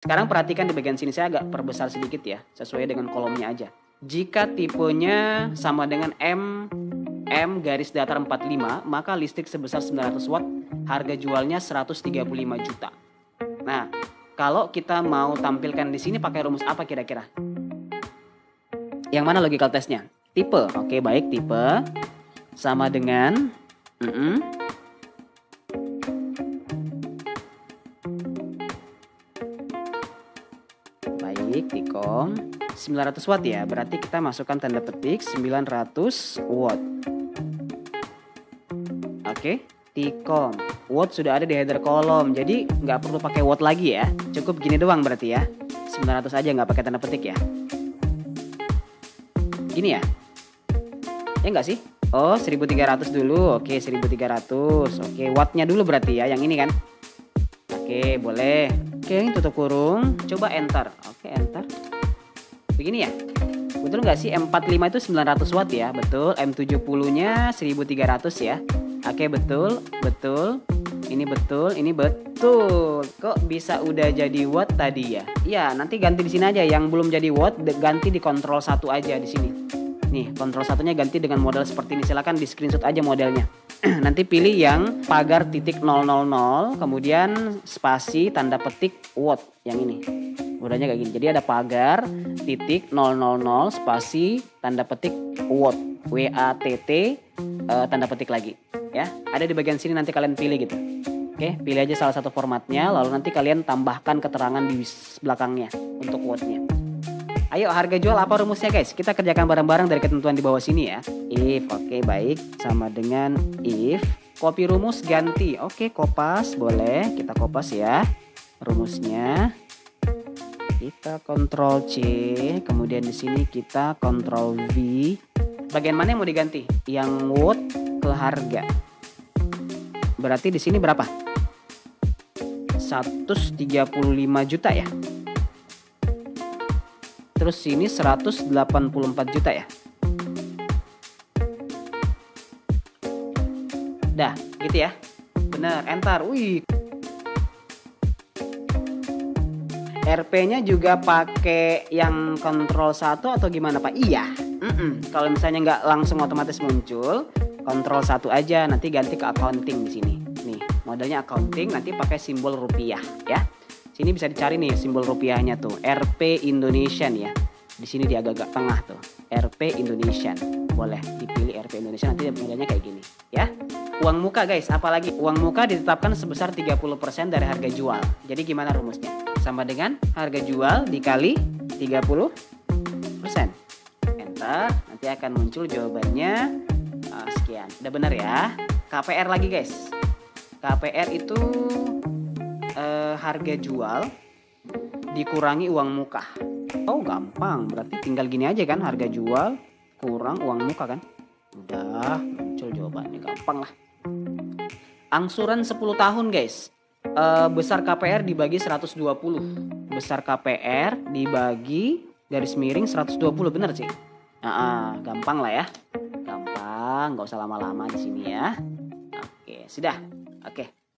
Sekarang perhatikan di bagian sini, saya agak perbesar sedikit ya, sesuai dengan kolomnya aja. Jika tipenya sama dengan M garis datar 45, maka listrik sebesar 900 watt, harga jualnya 135 juta. Nah, kalau kita mau tampilkan di sini pakai rumus apa kira-kira? Yang mana logical testnya? Tipe, oke baik, tipe sama dengan baik, Tikom 900 watt ya, berarti kita masukkan tanda petik 900 watt. Oke, Tikom watt sudah ada di header kolom, jadi nggak perlu pakai watt lagi ya, cukup gini doang berarti ya, 900 aja nggak pakai tanda petik ya. Gini ya? Ya nggak sih? Oh 1300 dulu, oke 1300, oke wattnya dulu berarti ya, yang ini kan. Oke boleh, oke ini tutup kurung, coba enter, oke enter. Begini ya, betul nggak sih M45 itu 900 watt ya, betul, M70 nya 1300 ya. Oke betul, ini betul, ini betul. Kok bisa udah jadi watt tadi ya? Iya, nanti ganti di sini aja. Yang belum jadi watt ganti di kontrol 1 aja di sini. Nih, kontrol satunya ganti dengan model seperti ini. Silakan di screenshot aja modelnya. Nanti pilih yang pagar titik 000, kemudian spasi tanda petik watt yang ini. Modelnya kayak gini. Jadi ada pagar titik 000 spasi tanda petik watt, WATT tanda petik lagi. Ya, ada di bagian sini, nanti kalian pilih gitu. Oke, pilih aja salah satu formatnya, lalu nanti kalian tambahkan keterangan di belakangnya untuk wattnya. Ayo, harga jual apa rumusnya guys? Kita kerjakan bareng-bareng dari ketentuan di bawah sini ya. If, oke baik, sama dengan if. Copy rumus ganti, oke kopas, boleh kita kopas ya rumusnya. Kita Ctrl C, kemudian di sini kita Ctrl V. Bagian mana yang mau diganti? Yang watt ke harga. Berarti di sini berapa? 135 juta ya. Terus sini 184 juta ya. Dah, gitu ya. Bener, enter. Wih. RP-nya juga pakai yang kontrol 1 atau gimana Pak? Iya. Kalau misalnya nggak langsung otomatis muncul, kontrol 1 aja, nanti ganti ke accounting di sini. Nih, modelnya accounting, nanti pakai simbol rupiah ya. Sini bisa dicari nih simbol rupiahnya tuh, RP Indonesian ya. Di sini di agak-agak tengah tuh, RP Indonesian. Boleh dipilih RP Indonesia, nanti modelnya kayak gini ya. Uang muka guys, apalagi uang muka ditetapkan sebesar 30% dari harga jual. Jadi gimana rumusnya? Sama dengan harga jual dikali 30%. Enter, nanti akan muncul jawabannya sekian. Udah bener ya. KPR lagi guys. KPR itu harga jual dikurangi uang muka. Oh gampang, berarti tinggal gini aja kan, harga jual kurang uang muka kan. Udah muncul jawabannya, gampang lah. Angsuran 10 tahun guys. Besar KPR dibagi 120. Besar KPR dibagi garis miring 120, bener sih. Gampang lah ya. Gampang, nggak usah lama-lama di sini ya. Oke, sudah. Oke.